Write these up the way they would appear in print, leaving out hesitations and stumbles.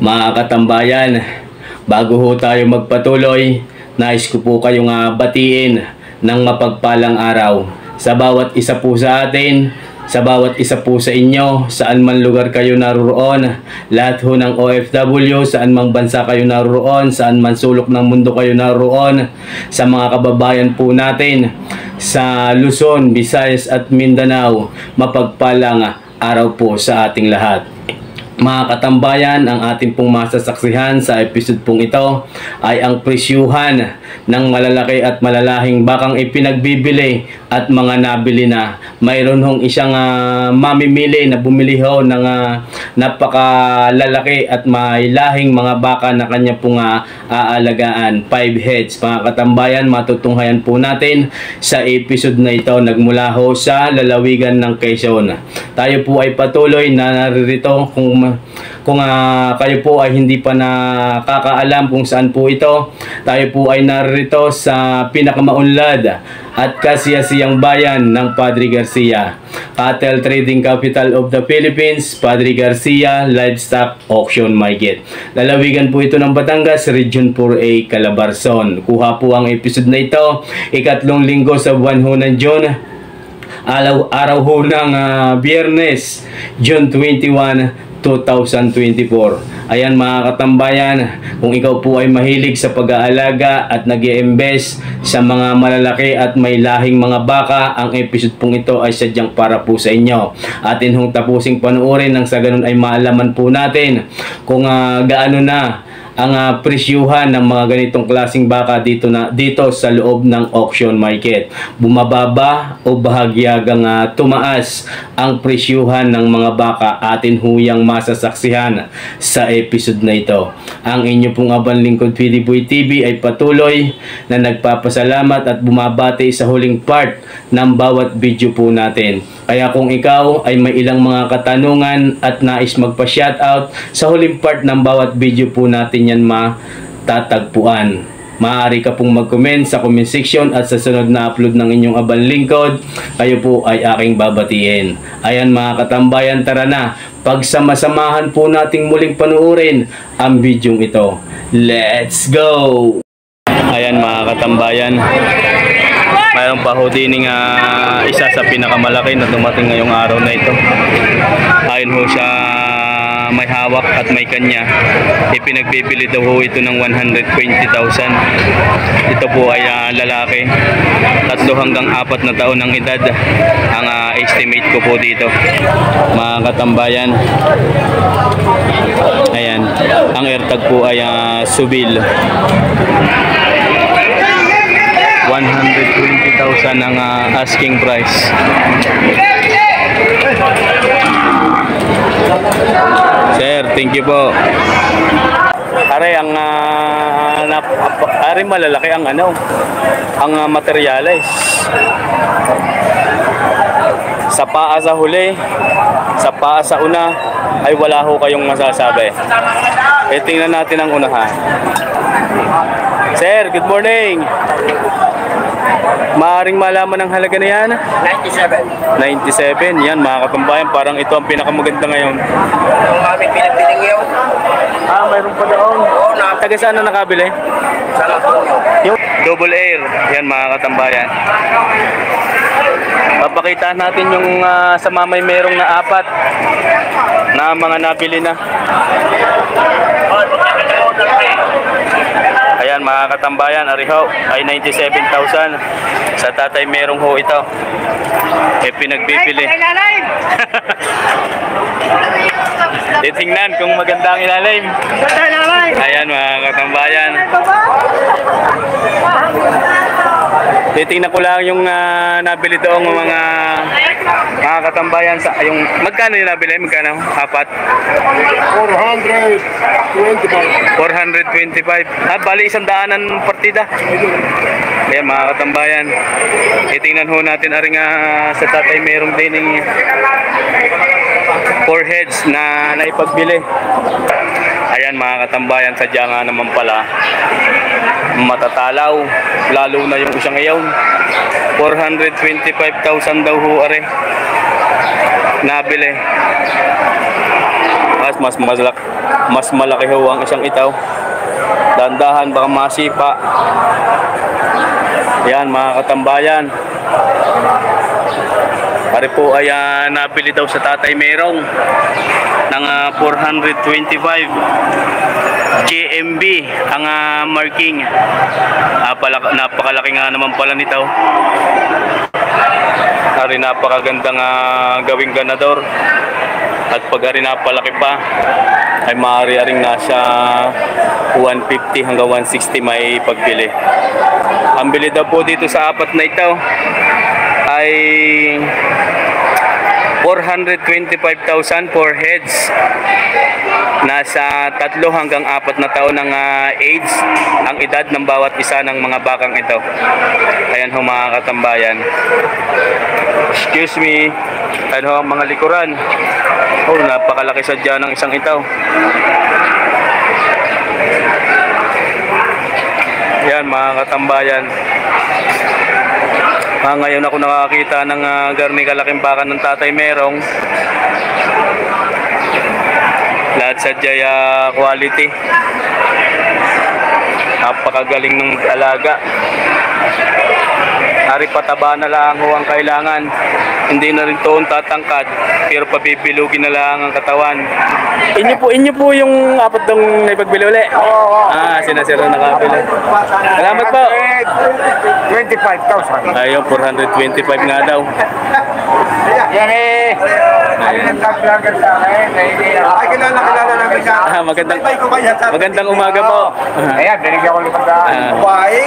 Mga katambayan, bago ho tayo magpatuloy, nais ko po kayong batiin ng mapagpalang araw sa bawat isa po sa atin, sa bawat isa po sa inyo, saan man lugar kayo naroon, lahat ho ng OFW, saan mang bansa kayo naroon, saan man sulok ng mundo kayo naroon, sa mga kababayan po natin sa Luzon, Visayas at Mindanao, mapagpalang araw po sa ating lahat. Mga katambayan, ang ating pong masasaksihan sa episode pong ito ay ang presyuhan ng malalaki at malalahing bakang ipinagbibili at mga nabili na. Mayroon hong isang mamimili na bumili ho ng napakalalaki at may lahing mga baka na kanya pong aalagaan. 5 heads. Mga katambayan, matutunghayan po natin sa episode na ito nagmula ho sa lalawigan ng Quezon. Tayo po ay patuloy na naririto kung kayo po ay hindi pa nakakaalam kung saan po ito. Tayo po ay narito sa pinakamaunlad at kasiyasiyang bayan ng Padre Garcia, Cattle Trading Capital of the Philippines, Padre Garcia Livestock Auction Market. Lalawigan po ito ng Batangas, Region 4A, Calabarzon. Kuha po ang episode na ito, ikatlong linggo sa buwan ho ng June. Araw ho ng Biyernes, June 21, 2024. Ayan mga katambayan, kung ikaw po ay mahilig sa pag-aalaga at nag-i-invest sa mga malalaki at may lahing mga baka, ang episode pong ito ay sadyang para po sa inyo. Atin hong tapusing panuorin nang sa ganun ay maalaman po natin kung gaano na ang presyuhan ng mga ganitong klaseng baka dito sa loob ng auction market. Bumababa o bahagyagang tumaas ang presyuhan ng mga baka, atin huyang masasaksihan sa episode na ito. Ang inyo pong abang lingkod PDBoy TV ay patuloy na nagpapasalamat at bumabati sa huling part ng bawat video po natin. Kaya kung ikaw ay may ilang mga katanungan at nais magpa-shoutout, sa huling part ng bawat video po natin yan matatagpuan. Maaari ka pong mag-comment sa comment section at sa sunod na upload ng inyong abang lingkod, kayo po ay aking babatiin. Ayan mga katambayan, tara na, pagsama-samahan po nating muling panuorin ang bidyong ito. Let's go! Ayan mga katambayan, mayroon pa ho din isa sa pinakamalaki na dumating ngayong araw na ito. Ayon ho sa may hawak at may kanya, ipinagbibili daw ho ito ng 120,000. Ito po ay lalaki, 3 hanggang 4 na taon ng edad ang estimate ko po dito mga katambayan. Ayan, ang airtag po ay subil. 120,000 ang asking price. Sir, thank you po. Are ang malalaki ang ang materials. Sa paa sa huli, sa paa sa una ay wala ho kayong masasabi. Tingnan natin ang unahan. Sir, good morning. Maaring malaman ang halaga na yan? 97. 97, yan mga katambayan, parang ito ang pinakamaganda ngayon. Ang aming pinagbiling yun. Mayroon pa doon. Oo, taga saan na nakabili? San Antonio. Yung double air, yan mga katambayan. Papakita natin yung sa mamay merong na 4 na mga nabili na. Ayan mga katambayan, ariho ay 97,000. Sa tatay merong ho ito. Pinagbibili. Titingnan kung maganda ang ilalim. Ayan mga katambayan. Titingnan ko lang yung nabili doong mga katambayan sa yung magkano yung nabili? Magkano? 425. 425. Bali 100 partida. Ayan mga katambayan. Titingnan ho natin aring sa tatay merong dining 4 heads na naipagbili. Ayan mga katambayan, sadya nga naman pala matatalaw, lalo na yung isang iyaw. 425,000 daw ho are nabili. Mas malaki ho ang isang itaw. Dandahan baka masipa. Yan mga katambayan. Pare po ay nabili daw sa Tatay Merong ng 425 GMB ang marking. Napakalaki nga naman pala nito. Ari napakagandang gawing ganador. At pag ari napalaki pa ay maaari aring nasa 150 hanggang 160 may pagbili. Ang bili daw po dito sa apat na ito ay 425,000 for heads. Nasa 3 hanggang 4 na taon ng age ang edad ng bawat isa ng mga bakang ito. Ayan ho mga katambayan. Excuse me. Ayan ho ang mga likuran. Oh, napakalaki sadya ng isang ito. Ayan mga katambayan. Ngayon ako nakakita ng garni kalaking baka ng Tatay Merong. Lahat sadya quality. Napakagaling ng alaga. Ari pataba na lang ho ang kailangan. Hindi na rin toon tatangkad, pero pabibilugin na lang ang katawan. Inyo po yung apat ng ipagbili uli? Oo. Sinasira na nakabili. Salamat po. 25,000. Ayun, 425 nga daw. Yan eh. Ay, nag-vlogger sa akin. Ay, kilala namin siya. Magandang umaga po. Ayan, binigyan ko ng pagdaan. Ay,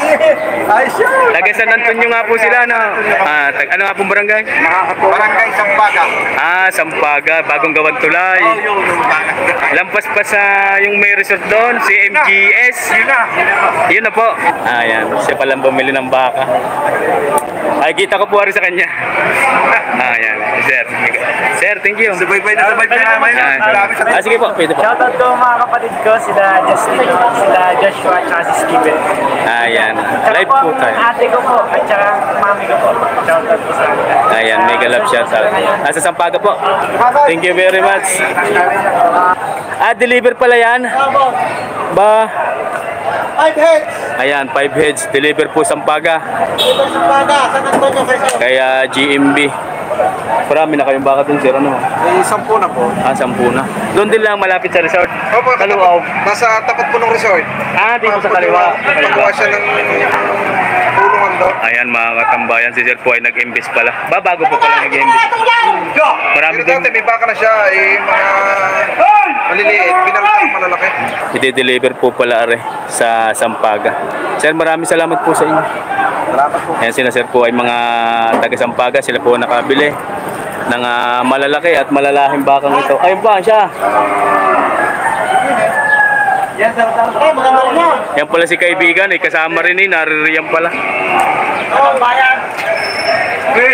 siya. Taga San Antonio nga po sila, no? Ano nga pong barangay? Barangay Sampaga. Sampaga, bagong gawang tulay. Lampas pa sa yung may resort doon, si MGS. Yun na po. Ayan, siya palang bumili ng baka. Ay, kita ko po rin sa kanya. Ayan, sir. Sir, thank you. Sabay-bay na namin. Sige po, pwede po. Shoutout ko mga kapatid ko, sila Justin, sila Joshua, at si Steven. Ayan, Tsaka live po po ang tayo. ate ko po, at saka mami ko po. Shoutout po sa akin. Ayan, mega love shoutout. Nasa Sampaga po. Thank you very much. Deliver pala yan? Ba? 5 heads. Ayan, 5 heads. Deliver po Sampaga. Sampaga, San Antonio, Quezon. Kaya GMB. Marami na kayong baka dun, sir, ano? 10 na po. 10 na. Doon din lang malapit sa resort. Opo, Kaluaw. nasa tapat po ng resort. Dito sa kaliwa. Pagkuha siya ng tulungan daw. Ayan mga katambayan, si sir po ay nag-imbes pala. Bago po pala nag-imbes. Marami Pero din. dati may baka na siya, mga maliliit, binalak malalaki. I-deliver po pala are sa Sampaga. Sir, maraming salamat po sa inyo. Salamat po. Ayan sila sir po ay mga taga Sampaga. Sila po nakabili ng malalaki at malalahing bakang ito. Ayun pa siya. Yan pala si kaibigan. Kasama rin naririyan pala. Bayan! 5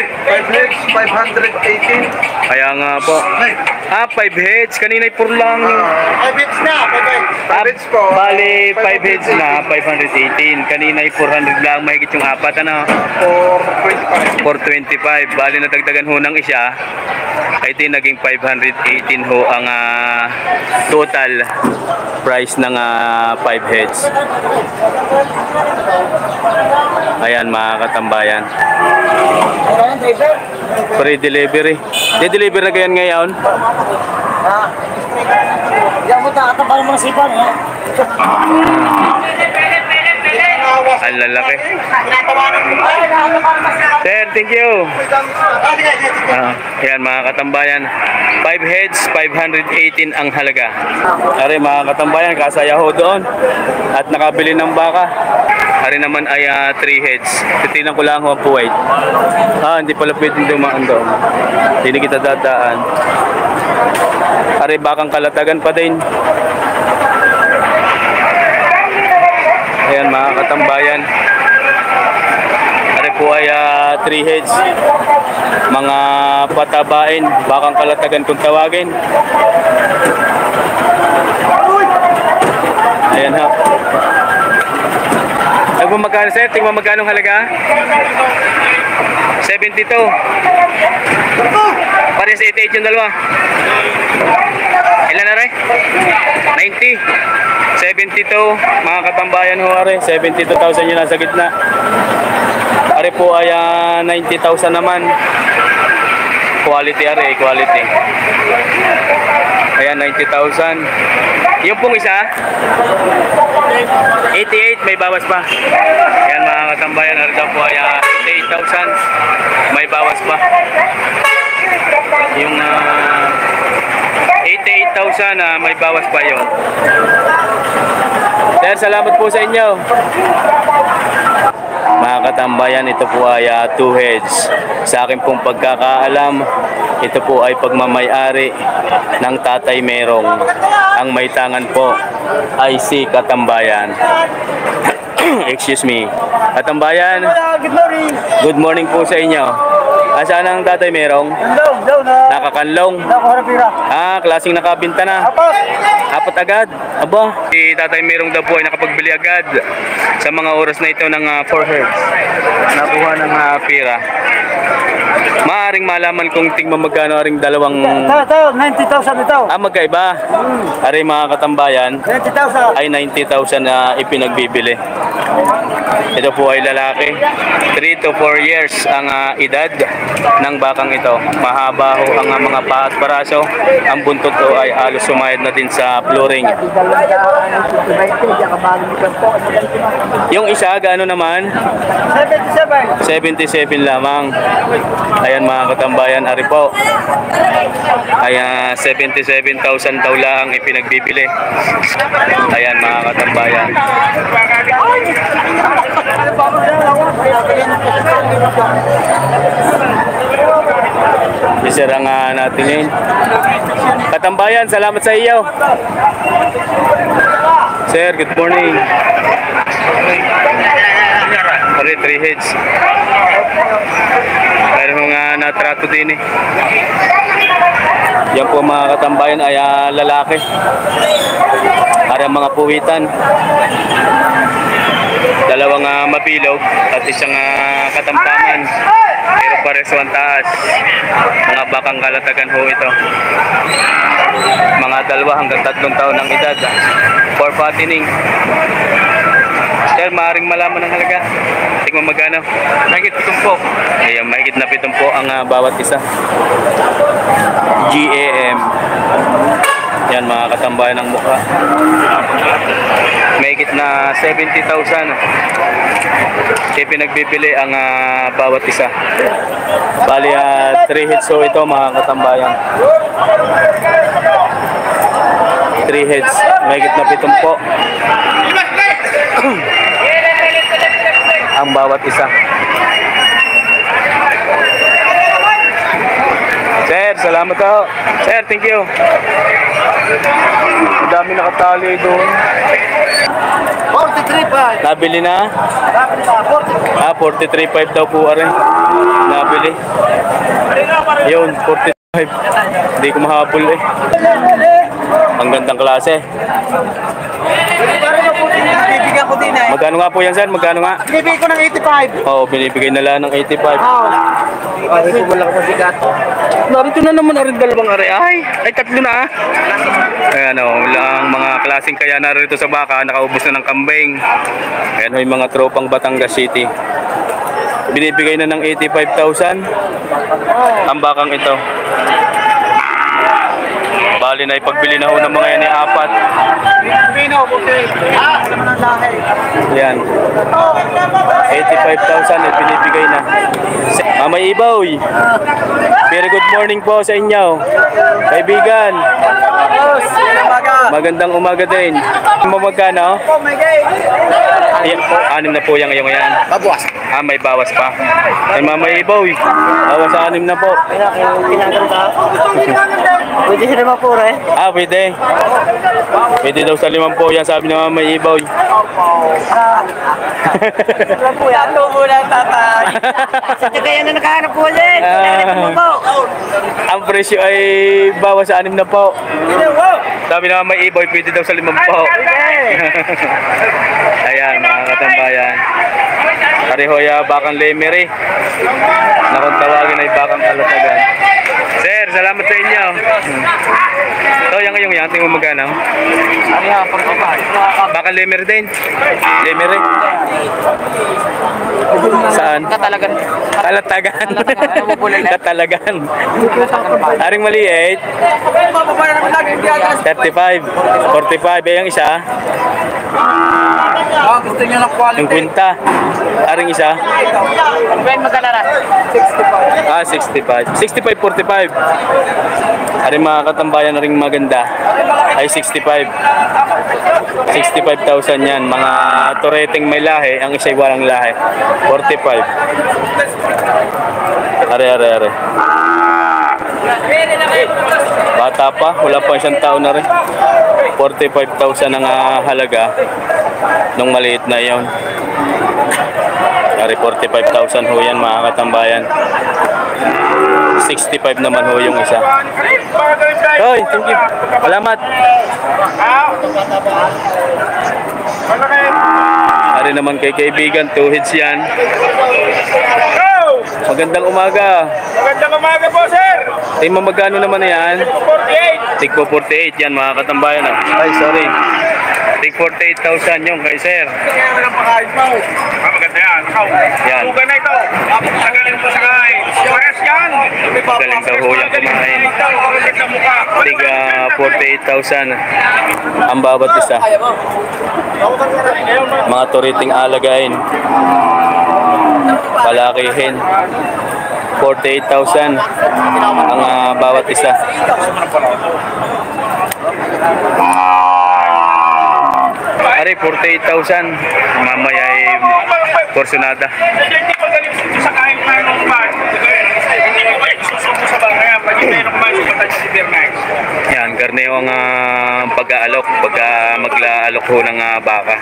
heads, 518. Kaya nga po. 5 heads. Kanina ay puro lang. 5 heads na, 5 heads po. Bali, 5 heads na, 518. Kanina ay 400 lang. Mahigit yung apat, ano? 425. Bali, natagdagan ho ng isa. Ay di naging 518 ho ang total price ng 5 heads. Ayan mga katambayan. Free delivery. De-deliver na ganyan ngayon. Yan mo ta, katabang mga sipan, ha? Ang lalaki. Sir, thank you. Ayan mga katambayan. 5 heads, 518 ang halaga. Ari mga katambayan, kasaya ho doon. At nakabili ng baka. Ari naman ay 3 heads. Titinan ko lang ho ang puwait. Hindi pala pwedeng dumaan doon. Hindi kita dadaan. Ari bakang kalatagan pa din. Ayan mga katambayan. Ari po ay 3 heads. Mga patabain, bakang kalatagan kung tawagin. Ayan ha. Magkano sir? Tingnan magkano halaga? 72. Pares 88 yung dalawa. Ilan na rin? 90. 72. Mga katambayan ho, are. 72,000 yun nasa gitna. Are po ay 90,000 naman. Quality, are. Quality. Ayan, 90,000. Yung pong isa 88, may bawas pa. Ayan mga katambayan, are daw po ay 88,000. May bawas pa. Yung 88,000 may bawas pa yun. Sir, salamat po sa inyo. Mga katambayan, ito po ay 2 heads. Sa akin pong pagkakaalam, ito po ay pagmamay-ari ng Tatay Merong. Ang may tangan po ay si Katambayan. Excuse me. Katambayan, good morning po sa inyo. Asaan ang Tatay Merong? Nakakanlong. Klaseng nakabinta na. Apat agad. Aba, si Tatay Merong daw po ay nakapagbili agad sa mga oras na ito ng 4 herds. Nakuha ng pira. Maaring malaman kung tingnan magkano aring dalawang... Ito, 90,000 ito. Magkaiba. Ari mga katambayan, 90,000. ay 90,000 na ipinagbibili. Ito po ay lalaki. 3 to 4 years ang edad ng bakang ito. Mahaba ho ang mga paa at paraso. Ang buntot ko ay halos sumayad na din sa flooring. Yung isa, gaano naman? 77 lamang. Ayan mga katambayan, ari po. Ay 77,000 daw lang ipinagbibili. Ayan mga katambayan. Isara nga natin yun. Katambayan, salamat sa iyo. Sir, good morning. Pare, 3 heads. Mayroon mga natrato din eh. Yan po mga katambayan ay lalaki. Para mga puwitan. Dalawang mabilog at isang katampaman. Pero pares ang taas. Mga bakang kalatagan ho ito. Mga 2 hanggang 3 taon ng edad. For fattening. Sir, maaaring malaman ng halaga. Tingnan magkano. Mahigit 7 po. Ayan, mahigit na 7 po ang bawat isa. GAM. Yan mga katambayan ng mukha. Mahigit na 70,000. Ipinagbibili ang bawat isa. Bali 3 heads so ito mga katambayan. 3 heads. Mahigit na 7 po. Ang bawat isa. Sir, salamat po. Sir, thank you. Ang dami nakatali doon. 43,500. Nabili na? 43,500 daw po rin. Nabili. Yun, 45. Hindi ko mahabol eh. Ang gandang klase. Bibigyan ko din eh. Magkano nga po yan, sir? Magkano nga? Bibigyan ko ng 85. Oo, binibigay na lang ng 85. Ito mo lang mabigat. Narito na naman rin dalawang are. Ay 3 na. Ayan o, ang mga klaseng kaya narito sa baka, nakaubos na ng kambing. Ayan o, yung mga tropang Batangas City. Binibigay na ng 85,000 ang bakang ito. Bali na ipagbili na ho ng mga yan ni 4. Yan. 85,000 ay binibigay na. Mamay Iboy. Very good morning po sa inyo. Kaibigan. Magandang umaga din. Magkano? Ayan, 6 na po yan ngayong yan. May bawas pa. Ay Mamay Iboy. Bawas sa 6 na po. Pwede siya naman po eh. Pwede. Pwede daw sa 5 po yan, sabi ng Mamay Iboy. Wala po yan. Ito muna tatay. Sa kaya na nakahanap po ulit. Ang presyo ay bawas sa 6 na po. Sabi ng Mamay Iboy, pwede daw sa 5 po. Ayan, mga katambayan. Parehoya bakang lemery. Na kung tawagin ay bakang kalatagan. Sir, salamat sa inyo. So, yung yan, tingin mo magkano? Baka lemer din. Lemer rin. Saan? Katalagan. Kalatagan. Katalagan. Aring maliit. 35. 45. Eh, yung isa? Gusto niyo ng quality? Yung kwinta. Aring isa? Ben, magkano na? 65. 65, 45. Aring mga katambayan na ring maganda ay 65. 65,000 yan. Mga tureteng may lahi, ang isa'y walang lahi. 45. Are. Bata pa, wala pa isang taon na rin. 45,000 ang halaga nung maliit na yon. Ari 45,000 ho yan mga katambayan. 65 naman ho yung isa. Hoy, thank you. Salamat. Ari naman kay kaibigan, 2 heads yan. Magandang umaga. Magandang umaga po, sir. Tingnan mo magkano naman yan? 48. Tigpo 48 yan mga katambayan. Ay, sorry. Tig 48,000 yung kay sir. Kaya walang pakain pa. Maganda yan. Yan. Suga na ito. Magaling po sa kain. Pares yan. Galing daw ho yung kumain. Tig 48,000 ang bawat isa. Mga turiting alagain. Palakihin. 48,000 ang bawat isa. Ari 48,000. Mamaya ay porsyonada. Hindi ko galing sa kain pa nung bag. Hindi ko galing susuko sa bag. Kaya pwede tayo nung bag. Sumpatan si Bermax. Yan, karne ang pag-aalok, pagka magla-alok ho ng baka.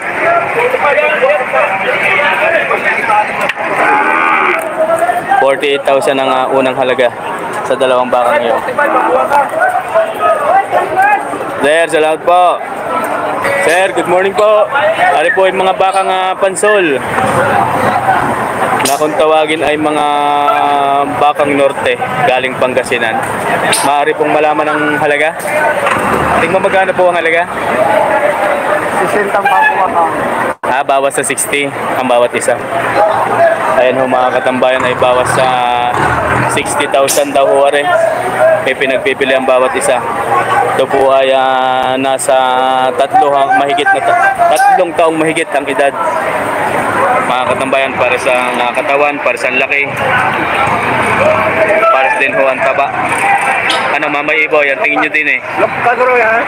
48,000 ang unang halaga sa dalawang baka ngayon. Sir, salamat po. Sir, good morning po. Ari po yung mga bakang pansol. Na kung tawagin ay mga bakang norte, galing Pangasinan. Maaari pong malaman ang halaga. Tingnan mo magkano po ang halaga? 60 pa po ako. Bawas sa 60 ang bawat isa. Ayan ho mga katambayan ay bawas sa 60,000 daw ho are. May pinagpipili ang bawat isa. Ito po ay nasa 3 taong mahigit ang edad. Mga katambayan, para sa katawan, para sa laki, para din ho ang taba. Ano mamay ibo, yan tingin nyo din eh. Kaguro yan.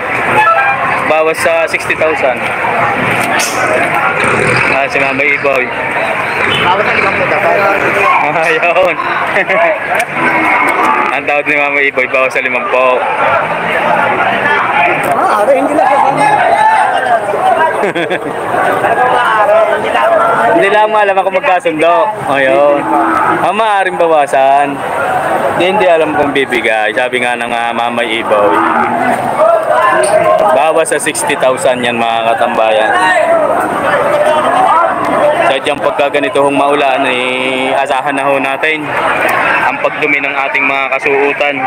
Bawas sa 60,000. Si Mamay Iboy. Bakit ang ikaw mo dapat? Ayun. Ang tawad ni Mamay Iboy, bawas sa 50. Hindi lang Hindi lang alam ako magkasundo. Ayun. Maaaring bawasan. Hindi alam kung bibigay. Sabi nga ng Mamay Iboy. Bawas sa 60,000 yan mga katambayan. Sadyang pagka ganito hong maulan ay asahan na ho natin ang pagdumi ng ating mga kasuutan.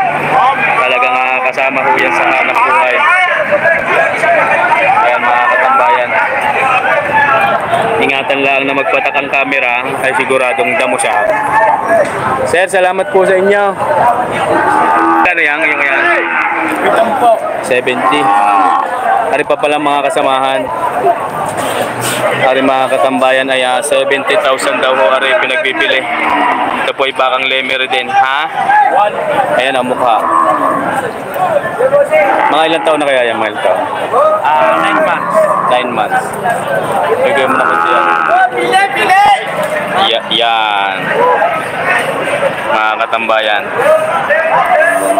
Talagang kasama ho yan sa hanap buhay. Ayan mga katambayan. Ingatan lang na magpatak ang camera ay siguradong damo siya. Sir, salamat po sa inyo. Ano yan? Yung yan? 70. Ari pa pala mga kasamahan. Ari mga katambayan ay 70,000 daw ho ari pinagbibili. Ito po ay bakang lemer din, ha? Ayan ang mukha. Mga ilang taon na kaya yan, mga ilang taon? 9 months. 9 months. Bigay mo na ko siya. Yan. Mga katambayan.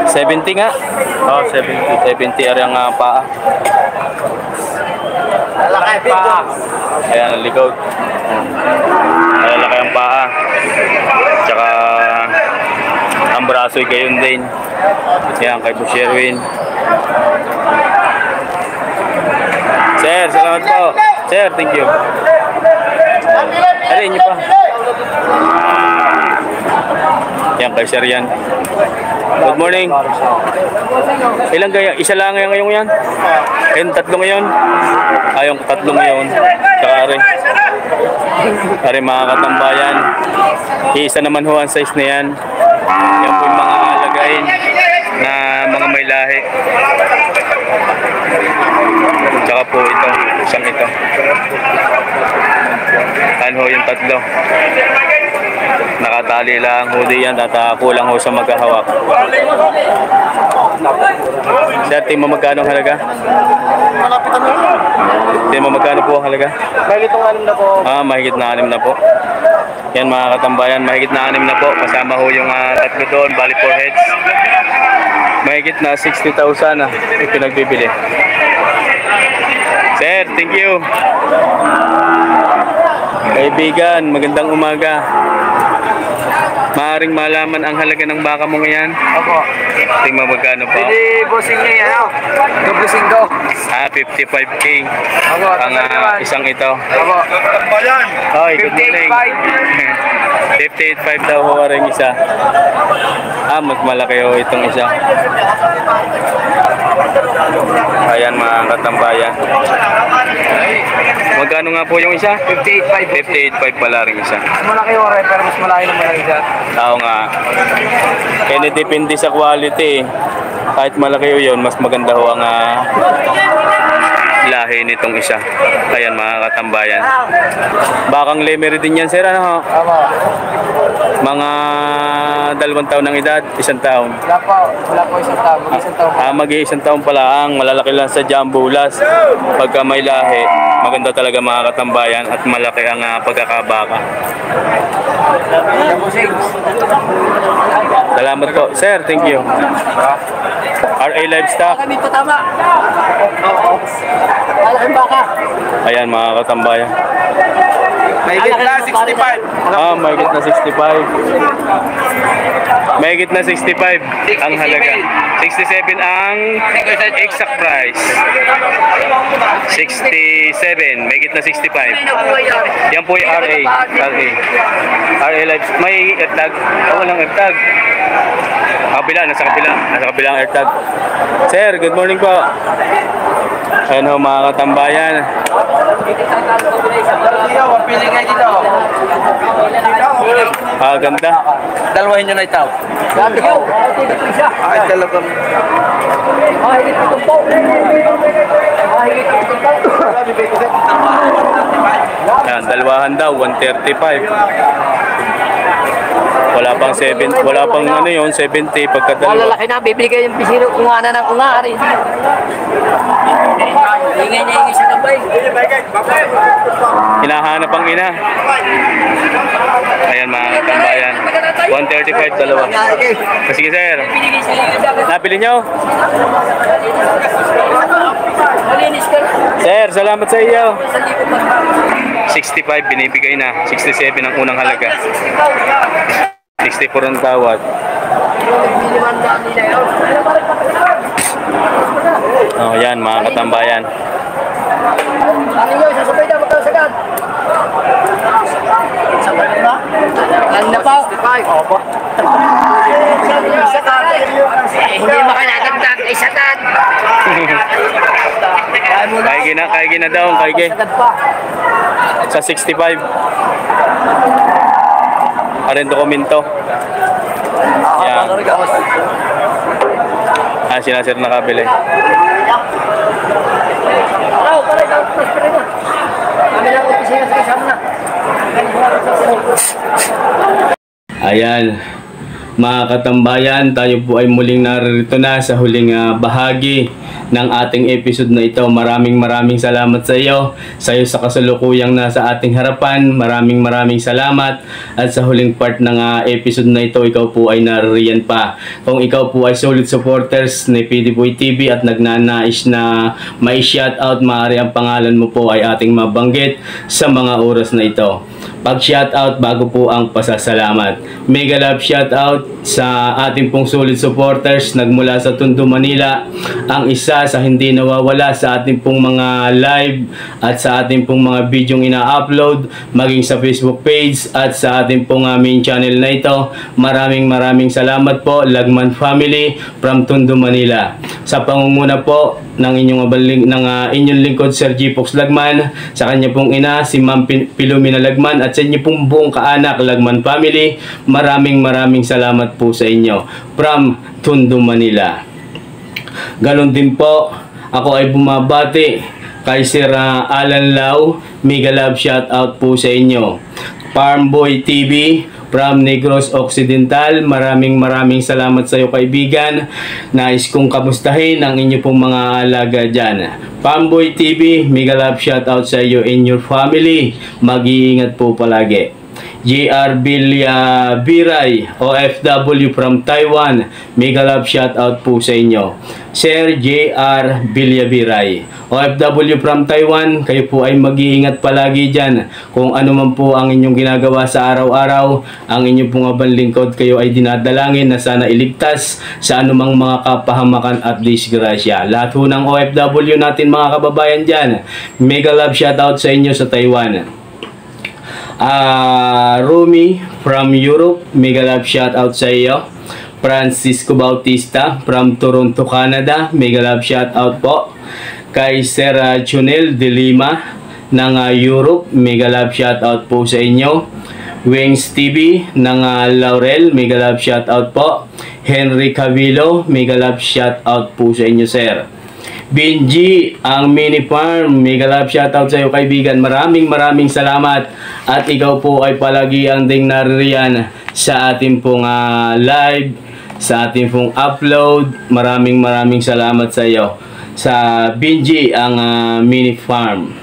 70 nga. Oh, 70. 70 ari ang paa. Lalaki pa. Ayan ang likod. Malalaki ang paa. Tsaka ang braso ay gayon din. Yan kay Boss Sherwin. Sir, salamat po. Sir, thank you. Alin niyo pa. Yan Kay Sir yan. Good morning. Ilang kaya? Isa lang ngayong yan? Ayun, tatlo ngayon? Ayong tatlo ngayon. Tsaka Ari mga katambayan. Isa naman ho ang size na yan. Yan po yung mga alagain na mga may lahi. Tsaka po ito, isang ito. Yan ho yung tatlo. Nakatali lang ho di yan at kulang ho sa maghahawak. Sir, tingin mo magkano ang halaga? Tingin mo magkano po ang halaga? Mahigit ng 6 na po. Mahigit na 6 na po. Yan mga katambayan, mahigit na 6 na po. Kasama ho yung tatlo doon, bali 4 heads. Mahigit na 60,000 yung pinagbibili. Sir, thank you. Kaibigan, magandang umaga. Maaring malaman ang halaga ng baka mo ngayon? Opo. Tingnan mo magkano po? Pwede bossing niya yan. Double singo. 55K. Opo. Ang isang ito. Opo. Hoy, good morning. 58.5 daw ho rin isa. Mas malaki ho itong isa. Ayan mga katambayan. Magkano nga po yung isa? 58.5. 58.5 pala rin isa. Mas malaki yung ore, pero mas malaki naman ang isa. Oo nga. Kaya depende sa quality. Kahit malaki yun, mas maganda ho ang lahi nitong isa. Ayan mga katambayan. Bakang lemery din yan, sir. Ano? Opo. Mga 2 taon ng edad, 1 taon. Wala po isang taon. Mag-isang taon. Mag-iisang taon pa lang, malalaki lang sa jambulas. Pagka may lahi, maganda talaga mga katambayan at malaki ang pagkakabaka. Salamat po. Sir, thank you. RA Livestock. Kami pa tama. Malaking baka. Ayan mga katambayan. Mahigit na 65. Mahigit na 65. Mahigit na 65 ang halaga. 67 ang exact price. 67, mahigit na 65. Yan po yung RA. RA Lives. May AirTag. Walang AirTag. Nasa kabila ang AirTag. Sir, good morning po. Ayan ho mga katambayan. Pili kayo dito. Ganda. Dalawahin nyo na itaw. Ay, talagang. Ayan, dalawahan daw, 135. Wala pang 7, wala pang ano yun, 70 pagkadalawa. Malalaki na, bibili kayo yung pisino, ungana ng ungari. Ingay na ingay sa gabay. Hinahanap ang ina. Ayan mga katambayan. 135 dalawa. Sige sir. Napili nyo? Sir, salamat sa iyo. 65 binibigay na. 67 ang unang halaga. 64 ang tawad. Oh, yan mga katambayan. Ano yun? Sasabay na magkasagad. Sabay na? Ano na pa? Opo. Hindi makalagagdag. Isagad. Kaigi na daw. Kaigi. Sa 65. Arin dokumento. Yan. Sinasir nakabili. Ayan, mga katambayan, tayo po ay muling narito na sa huling bahagi ng ating episode na ito. Maraming salamat sa iyo sa kasalukuyang nasa ating harapan. Maraming salamat. At sa huling part ng episode na ito, ikaw po ay naririyan pa. Kung ikaw po ay solid supporters ni PDBoy TV at nagnanais na may shoutout, maaari ang pangalan mo po ay ating mabanggit sa mga oras na ito. pag-shoutout bago po ang pasasalamat. Mega love shoutout sa ating pong solid supporters nagmula sa Tondo, Manila. Ang isa sa hindi nawawala sa ating pong mga live at sa ating pong mga video ina-upload, maging sa Facebook page at sa ating pong main channel na ito. Maraming salamat po, Lagman family from Tondo, Manila. Sa pangunguna po ng inyong lingkod Sir G. Fox Lagman, sa kanya pong ina si Ma'am Pilomena Lagman, at sa inyo pong buong kaanak Lagman family, maraming salamat po sa inyo from Tondo, Manila. Ganon din po, ako ay bumabati kay Sir Alan Lau. Mega love shout out po sa inyo. Farmboy TV from Negros Occidental, maraming salamat sa iyo kaibigan. Nais kong kamustahin ang inyo pong mga alaga dyan. Farmboy TV, mega love shout out sa iyo and your family. Mag-iingat po palagi. JR Biray, OFW from Taiwan, mega love shout out po sa inyo. Sir JR Biray, OFW from Taiwan, kayo po ay mag-iingat palagi dyan. Kung ano man po ang inyong ginagawa sa araw-araw, ang inyong pong abang lingkod, kayo ay dinadalangin na sana iligtas sa anumang mga kapahamakan at disgrasya. Lahat po ng OFW natin mga kababayan dyan, mega love shout out sa inyo sa Taiwan. Rumi from Europe, mega love shout out sa iyo. Francisco Bautista from Toronto, Canada, mega love shout out po. Kay Sir Chunel de Lima ng Europe, mega love shout out po sa inyo. Wings TV ng Laurel, mega love shout out po. Henry Cavillo, mega love shout out po sa inyo, sir. Benji, ang mini farm, mega love shoutout sa iyo kaibigan. Maraming salamat, at ikaw po ay palagi ang ding naririyan sa ating pong live, sa ating pong upload. Maraming salamat sa iyo, sa Benji, ang mini farm.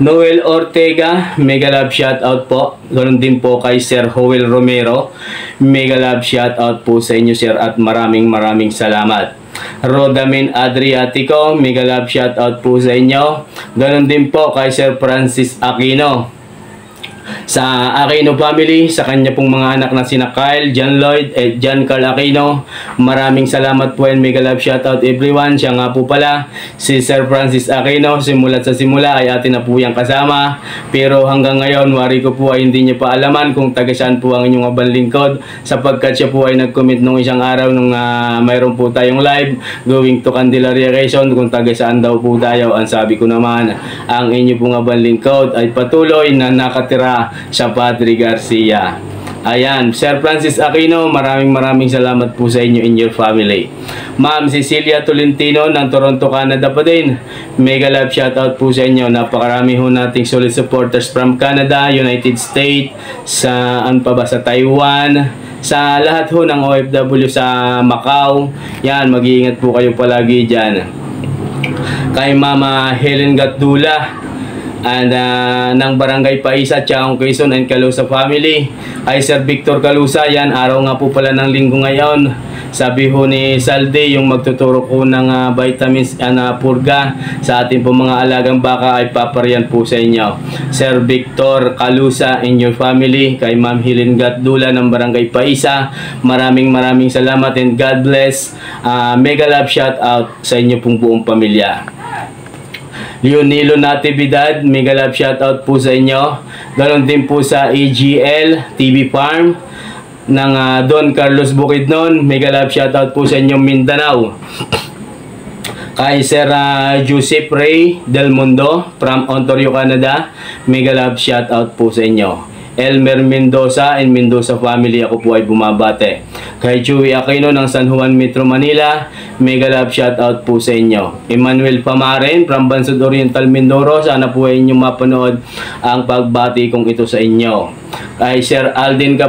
Noel Ortega, mega love shoutout po. Ganoon din po kay Sir Joel Romero, mega love shoutout po sa inyo, sir, at maraming salamat. Rodamin Adriatico, mega love shout out po sa inyo. Ganon din po kay Sir Francis Aquino. Sa Aquino family, sa kanya pong mga anak na sina Kyle, John Lloyd, at John Carl Aquino, maraming salamat po and mega love shout out everyone. Siya nga po pala, si Sir Francis Aquino, simula't sa simula ay atin na po yung kasama. Pero hanggang ngayon, wari ko po ay hindi niya pa alaman kung taga saan po ang inyong abang lingkod, sapagkat siya po ay nag-commit nung isang araw nung mayroon po tayong live going to Candelaria, Quezon, kung taga saan daw po tayo. Ang sabi ko naman, ang inyo pong abang lingkod ay patuloy na nakatira sa Padre Garcia. Ayan, Sir Francis Aquino, maraming salamat po sa inyo in your family. Ma'am Cecilia Tolentino ng Toronto, Canada pa din, mega love shoutout po sa inyo. Napakarami ho nating solid supporters from Canada, United States, sa sa Taiwan, sa lahat ho ng OFW sa Macau. Yan, mag-iingat po kayo palagi dyan. Kay Mama Helen Gatdula and ng Barangay Paisa, Chaong, Quezon and Calusa family. Ay Sir Victor Calusa, yan, araw nga po pala ng linggo ngayon. Sabi ho ni Salde, yung magtuturo ko ng vitamins purga sa ating po mga alagang baka ay paparian po sa inyo. Sir Victor Calusa and your family. Kay Ma'am Helen Gatdula ng Barangay Paisa, maraming salamat and God bless. Mega love shout out sa inyo pong buong pamilya. Leonilo Natividad, mega love shoutout po sa inyo. Ganon din po sa AGL TV Farm ng Don Carlos Bukidnon, mega love shoutout po sa inyo Mindanao. Kay Sir Joseph Ray Del Mundo from Ontario, Canada, mega love shoutout po sa inyo. Elmer Mendoza and Mendoza family, ako po ay bumabate. Kay Chewy Aquino ng San Juan Metro Manila, mega love shoutout po sa inyo. Emmanuel Pamaren from Bansod Oriental, Mindoro, sana po ay inyong mapanood ang pagbati kong ito sa inyo. Kay Sir Alden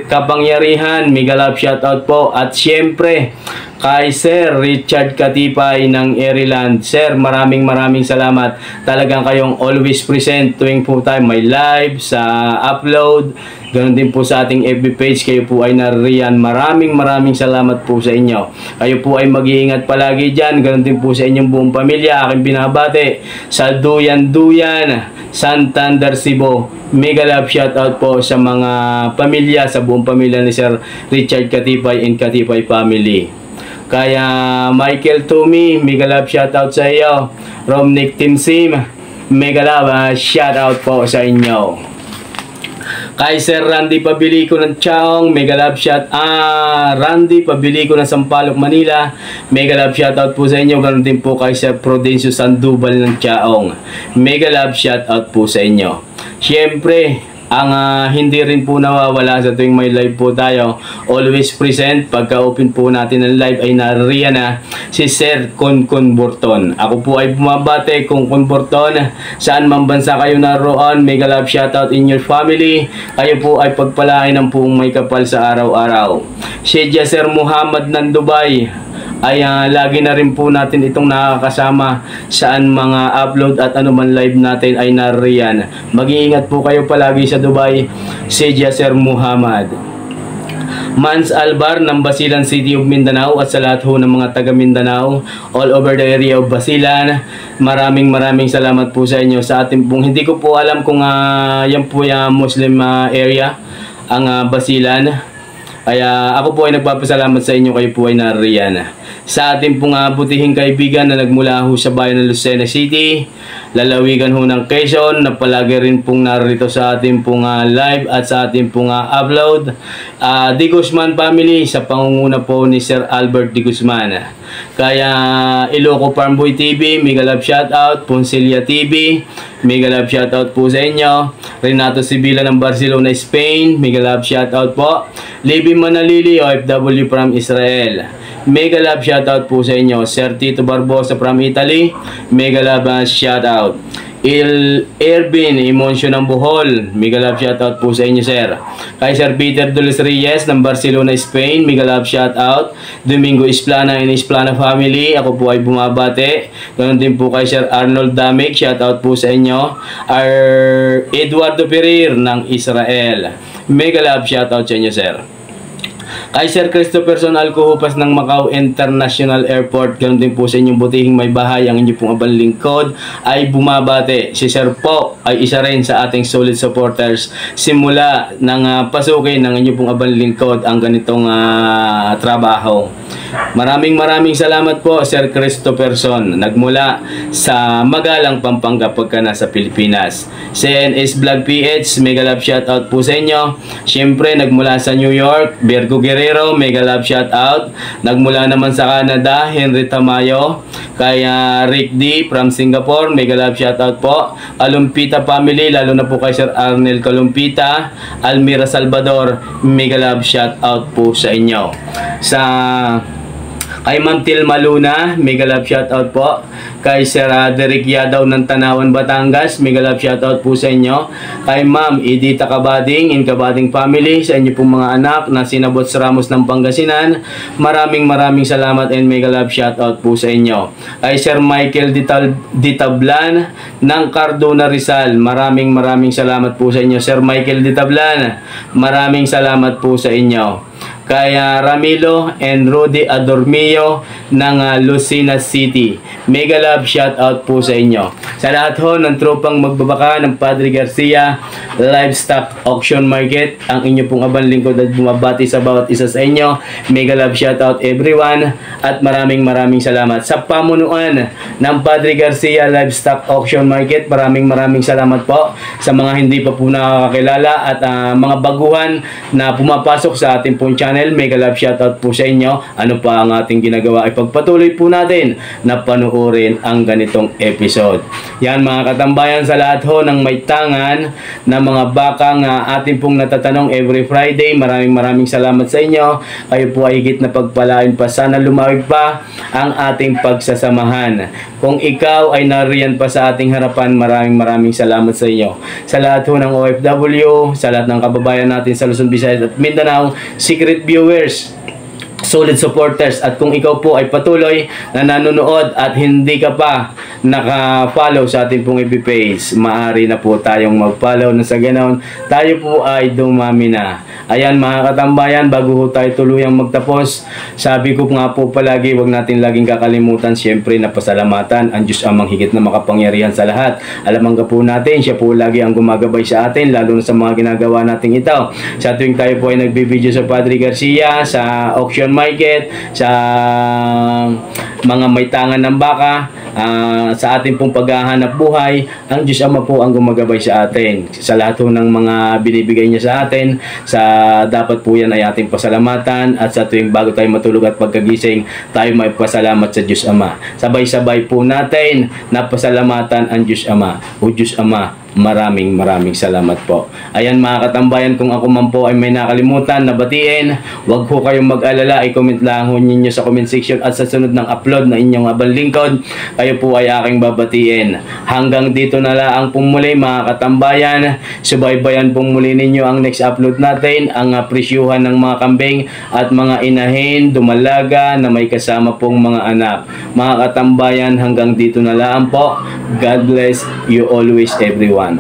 Kapangyarihan, mega love shoutout po. At syempre kay Sir Richard Katipay ng Maryland, sir, maraming salamat. Talagang kayong always present tuwing po tayo may live sa upload Ganon din po sa ating FB page, kayo po ay naririyan. Maraming salamat po sa inyo. Kayo po ay mag-iingat palagi dyan. Ganon din po sa inyong buong pamilya. Aking binabati sa Duyan, Santander, Cebu. Mega love shoutout po sa mga pamilya, sa buong pamilya ni Sir Richard Katipay and Katipay family. Kaya Michael Tumi, mega love shoutout sa iyo. Romnick Timsim, mega love shoutout po sa inyo. Kay Sir Randy Pabilico ng Chaong, mega love shout. Randy Pabilico ng Sampaloc, Manila, mega love shoutout po sa inyo. Ganoon din po kay Sir Prudencio Sandoval ng Chaong, mega love shoutout po sa inyo. Siyempre, ang hindi rin po nawawala sa tuwing may live po tayo, always present pagka open po natin ng live, ay naririyan na si Sir Konkon Burton. Ako po ay bumabate, Konkon Burton, saan man bansa kayo naroon, mega love shoutout in your family. Kayo po ay pagpalain ng buong may kapal sa araw-araw. Si Sir Muhammad ng Dubai ay lagi na rin po natin itong nakakasama saan mga upload at anuman live natin ay naririyan. Mag-iingat po kayo palagi sa Dubai, si Sir Muhammad. Mans Albar ng Basilan City of Mindanao, at sa lahat ho ng mga taga Mindanao all over the area of Basilan, maraming salamat po sa inyo. Sa ating pong, hindi ko po alam kung yan po yung Muslim area ang Basilan. Kaya ako po ay nagpapasalamat sa inyo, kayo po ay naririyan. Sa ating pong butihing kaibigan na nagmula ho sa bayan ng Lucena City, lalawigan ho ng Quezon, na palagi rin pong narito sa ating pong live at sa ating pong upload. Di Guzman family, sa pangunguna po ni Sir Albert Di Guzman. Kaya Iloco Farmboy TV, mega love shoutout. Poncelia TV, mega love shoutout po sa inyo. Renato Sibila ng Barcelona, Spain, mega love shoutout po. Libby Manalili, OFW from Israel, mega love shoutout po sa inyo. Sir Tito Barbosa from Italy, mega love shoutout. Ervin Imoncio ng Bohol, mega love shoutout po sa inyo, sir. Kay Sir Peter Dules Reyes ng Barcelona, Spain, mega love shoutout. Domingo Isplana and Isplana family, ako po ay bumabate. Ganon din po kay Sir Arnold Damig, shoutout po sa inyo. Eduardo Pereira ng Israel, mega love shoutout sa inyo, sir. Kay Sir Christopher Sonal Kuhupas ng Macau International Airport, ganoon din po sa inyong butihing may bahay, ang inyong pong abang lingkod ay bumabate. Si Sir po ay isa rin sa ating solid supporters simula ng pasukin ng inyong pong abang lingkod ang ganitong trabaho. Maraming salamat po, Sir Christopher Son, nagmula sa Magalang, Pampanga pagka nasa Pilipinas. CNS Vlog PH, mega love shoutout po sa inyo. Siyempre, nagmula sa New York, Virgo Guerrero, mega love shoutout. Nagmula naman sa Canada, Henry Tamayo. Kaya Rick D from Singapore, mega love shoutout po. Kalumpita family, lalo na po kay Sir Arnel Kalumpita. Almira Salvador, mega love shoutout po sa inyo. Kay Ma'am Tilma Luna, mega love shoutout po. Kay Sir Derek Yadaw ng Tanawan, Batangas, mega love shoutout po sa inyo. Kay Ma'am Edita Kabading in Kabading family, sa inyo pong mga anak na Sinabots Ramos ng Pangasinan, maraming salamat and mega love shoutout po sa inyo. Kay Sir Michael Ditablan ng Cardona, Rizal, maraming salamat po sa inyo. Sir Michael Ditablan, maraming salamat po sa inyo. Kaya Ramilo and Rudy Adormio ng Lucena City, mega love shoutout po sa inyo. Sa lahat ho ng tropang magbabaka ng Padre Garcia Livestock Auction Market, ang inyo pong abang lingkod at bumabati sa bawat isa sa inyo, mega love shoutout everyone, at maraming salamat. Sa pamunuan ng Padre Garcia Livestock Auction Market, maraming salamat po sa mga hindi pa po nakakakilala at mga baguhan na pumapasok sa ating pong channel. Mega love shoutout po sa inyo. Ano pa ang ating ginagawa ay pagpatuloy po natin na panoorin ang ganitong episode. Yan mga katambayan, sa lahat ho ng may tangan na mga bakang ating pong natatanong every Friday, maraming salamat sa inyo. Kayo po ay higit na pagpalain pa. Sana lumawig pa ang ating pagsasamahan. Kung ikaw ay nariyan pa sa ating harapan, maraming salamat sa inyo. Sa lahat ho ng OFW, sa lahat ng kababayan natin sa Luzon, Visayas at Mindanao, secret viewers, solid supporters. At kung ikaw po ay patuloy na nanonood at hindi ka pa naka-follow sa ating pong FB page, maaari na po tayong mag-follow na sa ganoon tayo po ay dumami na. Ayan mga katambayan, bago po tayo tuluyang magtapos, sabi ko nga po palagi, wag natin laging kakalimutan siyempre na pasalamatan ang Diyos amang higit na makapangyarihan sa lahat. Alam nga po natin, siya po lagi ang gumagabay sa atin, lalo na sa mga ginagawa nating ito. Sa tuwing tayo po ay nagbibideo sa Padre Garcia, sa auction market, sa mga may tangan ng baka, sa ating pong paghahanap buhay, ang Diyos Ama po ang gumagabay sa atin. Sa lahat ng mga binibigay niya sa atin, dapat po yan ay ating pasalamatan, at sa tuwing bago tayo matulog at pagkagising, tayo may pasalamat sa Diyos Ama. Sabay-sabay po natin na pasalamatan ang Diyos Ama. O Diyos Ama, maraming salamat po. Ayan mga katambayan, kung ako man po ay may nakalimutan na batiin, wag po kayong mag-alala, i-comment lang ho ninyo sa comment section, at sa sunod ng upload na inyong abang lingkod, kayo po ay aking babatiin. Hanggang dito na lang po muli mga katambayan, subaybayan pong muli ninyo ang next upload natin, ang presyuhan ng mga kambing at mga inahin, dumalaga na may kasama pong mga anak. Mga katambayan, hanggang dito na lang po. God bless you always everyone.